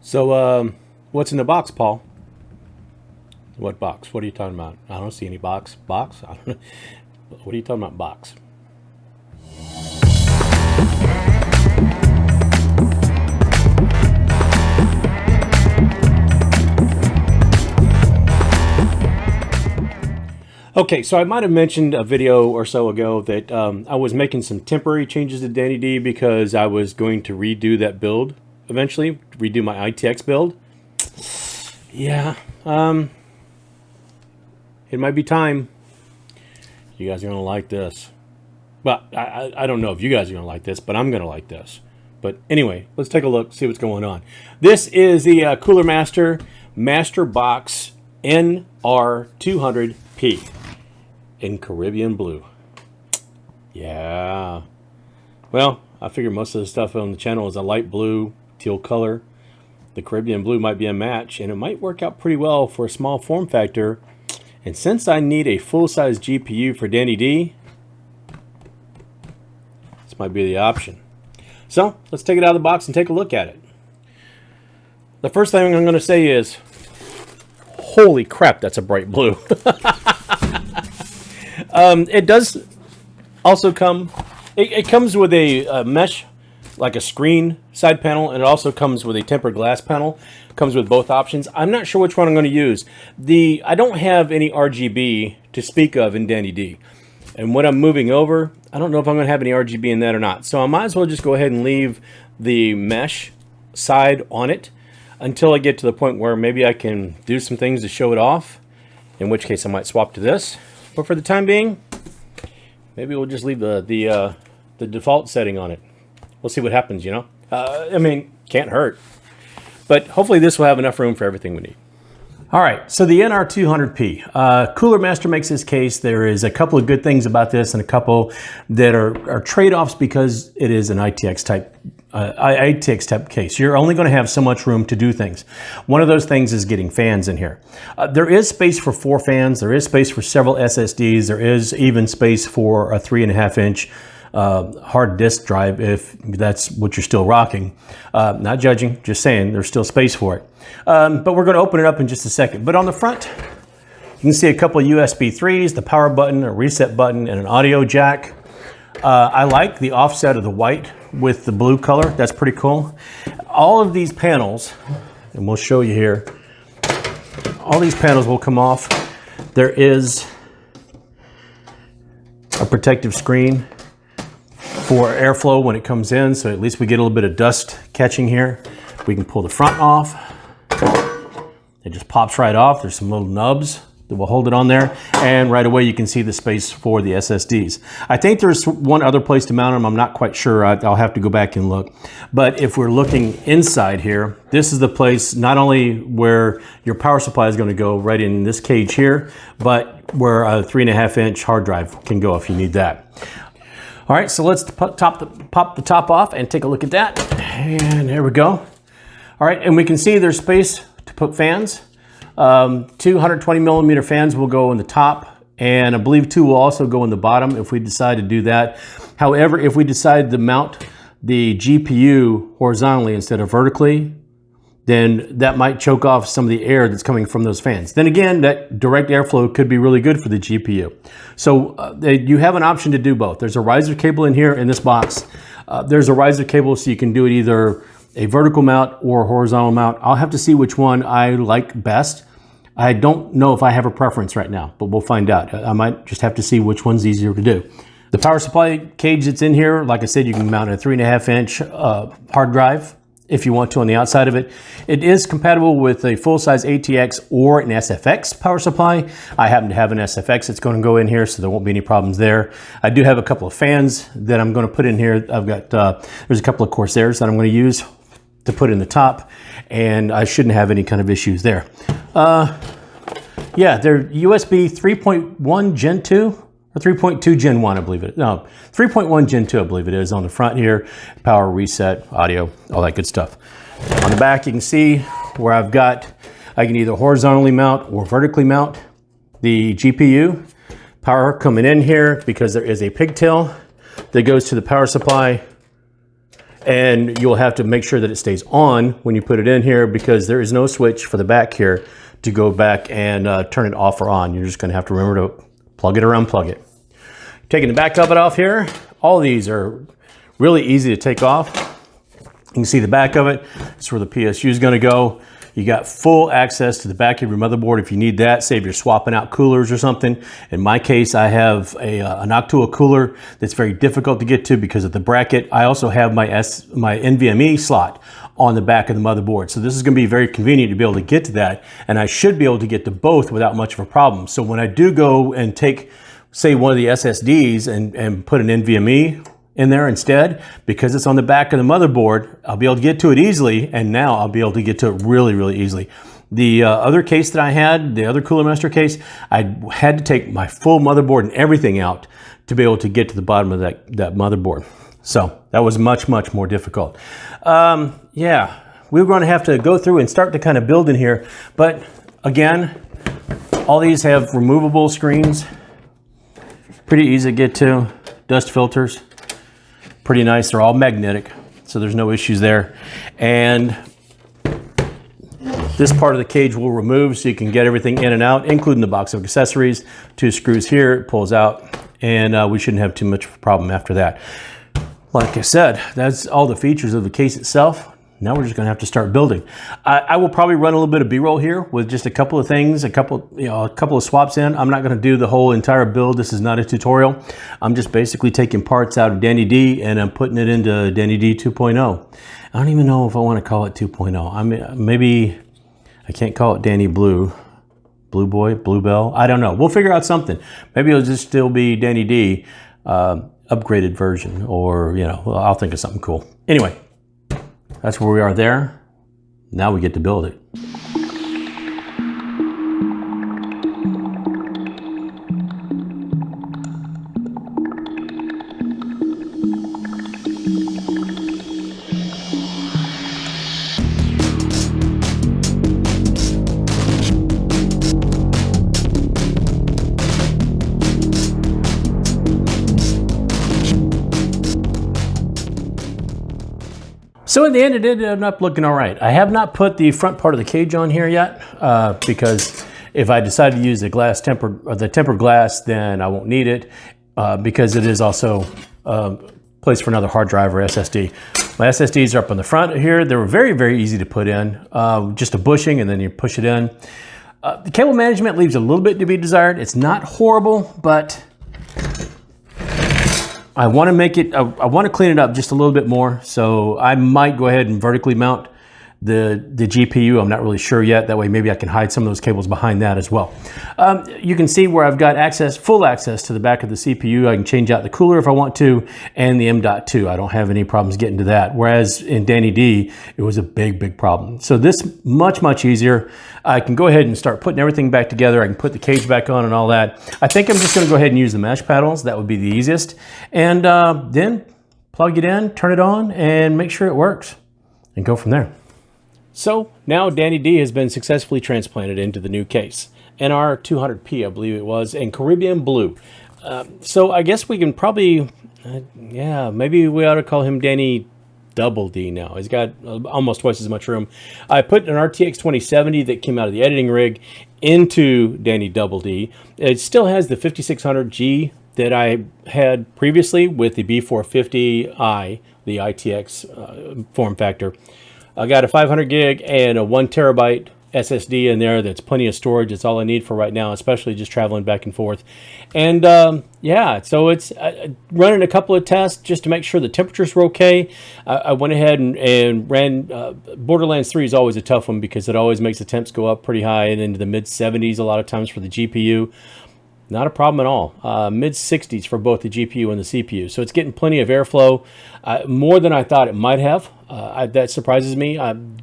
So, what's in the box, Paul? What box? What are you talking about? I don't see any box. Box? I don't know. What are you talking about, box? Okay, so I might have mentioned a video or so ago that I was making some temporary changes to Danny D because I was going to redo that build eventually, redo my ITX build. Yeah, it might be time. You guys are going to like this. Well, I don't know if you guys are going to like this, but I'm going to like this. But anyway, let's take a look, see what's going on. This is the Cooler Master Master Box NR200P in Caribbean blue. Yeah. Well, I figure most of the stuff on the channel is a light blue, teal color. The Caribbean blue might be a match, and it might work out pretty well for a small form factor. And since I need a full-size GPU for Danny D, this might be the option. So let's take it out of the box and take a look at it. The first thing I'm going to say is, holy crap, that's a bright blue. It does also come, it comes with a mesh, like a screen side panel, and it also comes with a tempered glass panel. It comes with both options. I'm not sure which one I'm going to use. I don't have any RGB to speak of in Danny D. And when I'm moving over, I don't know if I'm going to have any RGB in that or not. So I might as well just go ahead and leave the mesh side on it until I get to the point where maybe I can do some things to show it off, in which case I might swap to this. But for the time being, maybe we'll just leave the default setting on it. We'll see what happens, you know. I mean, can't hurt. But hopefully this will have enough room for everything we need. All right, so the NR200P. Cooler Master makes this case. There is a couple of good things about this and a couple that are trade-offs because it is an ITX type case. You're only going to have so much room to do things. One of those things is getting fans in here. There is space for 4 fans. There is space for several SSDs. There is even space for a 3.5-inch hard disk drive if that's what you're still rocking. Not judging, just saying there's still space for it. But we're going to open it up in just a second. But on the front, you can see a couple of USB 3s, the power button, a reset button, and an audio jack. I like the offset of the white with the blue color. That's pretty cool. All of these panels, and we'll show you here, all these panels will come off. There is a protective screen for airflow when it comes in, so at least we get a little bit of dust catching here. We can pull the front off. It just pops right off. There's some little nubs that will hold it on there, and right away you can see the space for the SSDs. I think there's one other place to mount them. I'm not quite sure. I'll have to go back and look. But if we're looking inside here, this is the place not only where your power supply is going to go right in this cage here, but where a 3.5-inch hard drive can go if you need that. All right, so let's pop the top off and take a look at that. And there we go. All right, and we can see there's space to put fans. 220 millimeter fans will go in the top, and I believe 2 will also go in the bottom if we decide to do that. However, if we decide to mount the GPU horizontally instead of vertically, then that might choke off some of the air that's coming from those fans. Then again, that direct airflow could be really good for the GPU. So you have an option to do both. There's a riser cable in here in this box. There's a riser cable so you can do it either a vertical mount or a horizontal mount. I'll have to see which one I like best. I don't know if I have a preference right now, but we'll find out. I might just have to see which one's easier to do. The power supply cage that's in here, like I said, you can mount a 3.5-inch hard drive if you want to on the outside of it. It is compatible with a full-size ATX or an SFX power supply. I happen to have an SFX that's going to go in here, so there won't be any problems there. I do have a couple of fans that I'm going to put in here. I've got, there's a couple of Corsairs that I'm going to use to put in the top, and I shouldn't have any kind of issues there. Yeah, they're USB 3.1 Gen 2 or 3.2 Gen 1, I believe it. No, 3.1 Gen 2, I believe it is on the front here. Power, reset, audio, all that good stuff. On the back, you can see where I can either horizontally mount or vertically mount the GPU. Power coming in here because there is a pigtail that goes to the power supply. And you'll have to make sure that it stays on when you put it in here, because there is no switch for the back here to go back and turn it off or on. You're just going to have to remember to plug it or unplug it. Taking the back of it off here, all of these are really easy to take off. You can see the back of it. That's where the PSU is going to go. You got full access to the back of your motherboard if you need that. Say if you're swapping out coolers or something. In my case, I have an Noctua cooler that's very difficult to get to because of the bracket. I also have my NVMe slot on the back of the motherboard. So this is going to be very convenient to be able to get to that. And I should be able to get to both without much of a problem. So when I do go and take, say, one of the SSDs and put an NVMe in there instead, because it's on the back of the motherboard, I'll be able to get to it easily, and now I'll be able to get to it really, really easily. The other case that I had, the other Cooler Master case, I had to take my full motherboard and everything out to be able to get to the bottom of that motherboard. So that was much, much more difficult. Yeah, we were going to have to go through and start to kind of build in here, but again, all these have removable screens, pretty easy to get to, dust filters. Pretty nice. They're all magnetic, so there's no issues there. And this part of the cage will remove so you can get everything in and out, including the box of accessories. 2 screws here, it pulls out, and we shouldn't have too much of a problem after that. Like I said, that's all the features of the case itself. Now we're just going to have to start building. I will probably run a little bit of B-roll here with just a couple of things, a couple of swaps in. I'm not going to do the whole entire build. This is not a tutorial. I'm just basically taking parts out of Danny D and I'm putting it into Danny D 2.0. I don't even know if I want to call it 2.0. I mean, maybe I can't call it Danny Blue Boy, Bluebell. I don't know. We'll figure out something. Maybe it'll just still be Danny D upgraded version, or I'll think of something cool. Anyway. That's where we are there. Now we get to build it. So in the end, it ended up looking all right. I have not put the front part of the cage on here yet because if I decide to use the tempered glass, then I won't need it because it is also a place for another hard drive or SSD. My SSDs are up on the front here. They were very, very easy to put in. Just a bushing and then you push it in. The cable management leaves a little bit to be desired. It's not horrible, but I want to make it, I want to clean it up just a little bit more. So I might go ahead and vertically mount the GPU. I'm not really sure yet. That way maybe I can hide some of those cables behind that as well. You can see where I've got full access to the back of the CPU. I can change out the cooler if I want to, and the M.2. I don't have any problems getting to that. Whereas in Danny D, it was a big, big problem. So this much, much easier. I can go ahead and start putting everything back together. I can put the cage back on and all that. I think I'm just going to go ahead and use the mesh paddles. That would be the easiest. And then plug it in, turn it on, and make sure it works, and go from there. So now Danny D has been successfully transplanted into the new case. NR200P, I believe it was, and Caribbean Blue. So I guess we can probably, maybe we ought to call him Danny Double D now. He's got almost twice as much room. I put an RTX 2070 that came out of the editing rig into Danny Double D. It still has the 5600G that I had previously with the B450i, the ITX form factor. I got a 500 gig and a 1 terabyte SSD in there. That's plenty of storage. It's all I need for right now, especially just traveling back and forth. And yeah, so it's running a couple of tests just to make sure the temperatures were okay. I went ahead and ran Borderlands 3 is always a tough one because it always makes the temps go up pretty high and into the mid 70s a lot of times for the GPU. Not a problem at all. Mid 60s for both the GPU and the CPU. So it's getting plenty of airflow, more than I thought it might have. That surprises me.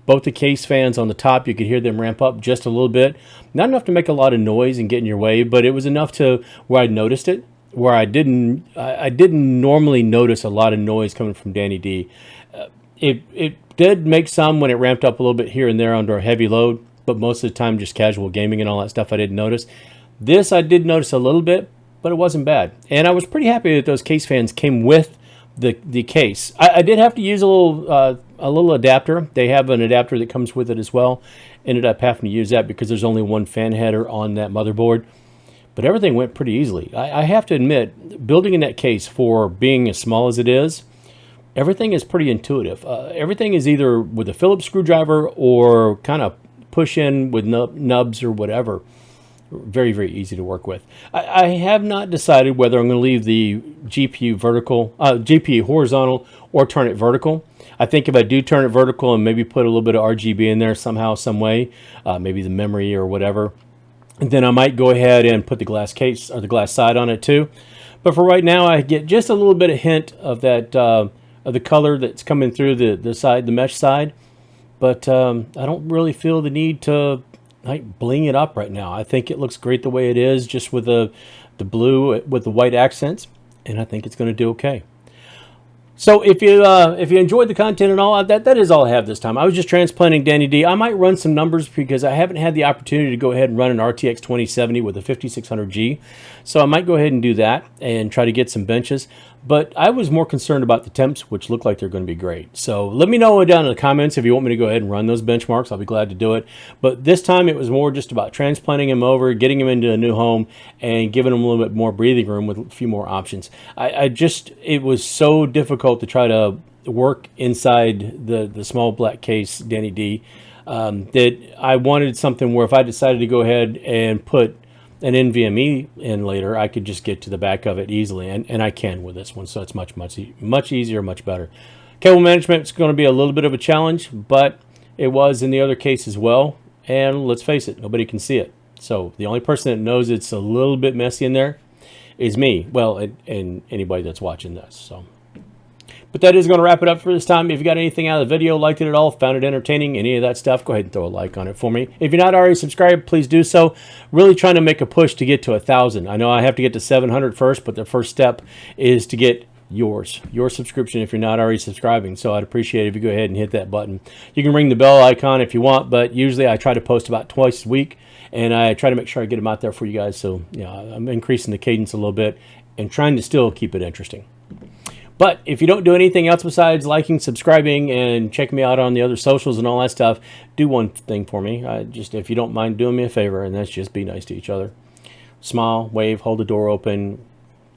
Both the case fans on the top, you could hear them ramp up just a little bit. Not enough to make a lot of noise and get in your way, but it was enough to where I noticed it. Where I didn't normally notice a lot of noise coming from Danny D. It did make some when it ramped up a little bit here and there under a heavy load, but most of the time just casual gaming and all that stuff I didn't notice. This I did notice a little bit, but it wasn't bad. And I was pretty happy that those case fans came with the case. I did have to use a little adapter. They have an adapter that comes with it as well. Ended up having to use that because there's only one fan header on that motherboard. But everything went pretty easily. I have to admit, building in that case for being as small as it is, everything is pretty intuitive. Everything is either with a Phillips screwdriver or kind of push in with nubs or whatever. Very, very easy to work with. I have not decided whether I'm going to leave the GPU GPU horizontal or turn it vertical. I think if I do turn it vertical and maybe put a little bit of RGB in there somehow, some way, maybe the memory or whatever, then I might go ahead and put the glass case or the glass side on it too. But for right now, I get just a little bit of hint of that of the color that's coming through the mesh side. But I don't really feel the need to bling it up right now. I think it looks great the way it is, just with the blue with the white accents, and I think it's going to do okay. So if you enjoyed the content and all, that is all I have this time. I was just transplanting Danny D. I might run some numbers because I haven't had the opportunity to go ahead and run an RTX 2070 with a 5600G. So I might go ahead and do that and try to get some benches. But I was more concerned about the temps, which look like they're going to be great. So let me know down in the comments if you want me to go ahead and run those benchmarks. I'll be glad to do it. But this time it was more just about transplanting him over, getting him into a new home, and giving him a little bit more breathing room with a few more options. It was so difficult to try to work inside the small black case Danny D that I wanted something where if I decided to go ahead and put an NVMe in later, I could just get to the back of it easily, and I can with this one, so it's much easier, much better. Cable management is going to be a little bit of a challenge, but it was in the other case as well, and let's face it, nobody can see it. So the only person that knows it's a little bit messy in there is me, well, and anybody that's watching this. So, but that is going to wrap it up for this time. If you got anything out of the video, liked it at all, found it entertaining, any of that stuff, go ahead and throw a like on it for me. If you're not already subscribed, please do so. Really trying to make a push to get to 1,000. I know I have to get to 700 first, but the first step is to get your subscription if you're not already subscribing. So I'd appreciate it if you go ahead and hit that button. You can ring the bell icon if you want, but usually I try to post about twice a week, and I try to make sure I get them out there for you guys. So I'm increasing the cadence a little bit and trying to still keep it interesting. But if you don't do anything else besides liking, subscribing, and checking me out on the other socials and all that stuff, do one thing for me. If you don't mind doing me a favor, and that's just be nice to each other. Smile, wave, hold the door open,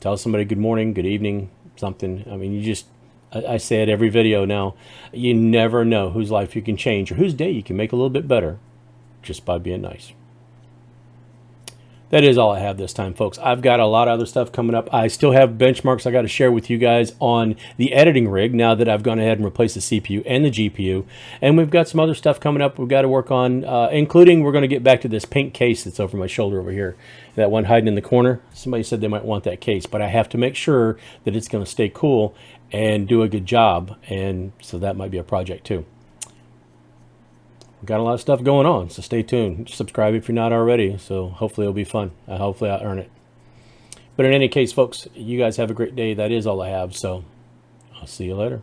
tell somebody good morning, good evening, something. I mean, I say it every video now. You never know whose life you can change or whose day you can make a little bit better just by being nice. That is all I have this time, folks. I've got a lot of other stuff coming up. I still have benchmarks I got to share with you guys on the editing rig now that I've gone ahead and replaced the CPU and the GPU. And we've got some other stuff coming up we've got to work on, including we're going to get back to this pink case that's over my shoulder over here. That one hiding in the corner. Somebody said they might want that case, but I have to make sure that it's going to stay cool and do a good job. And so that might be a project too. We've got a lot of stuff going on, so stay tuned. Subscribe if you're not already, so hopefully it'll be fun. Hopefully I'll earn it. But in any case, folks, you guys have a great day. That is all I have, so I'll see you later.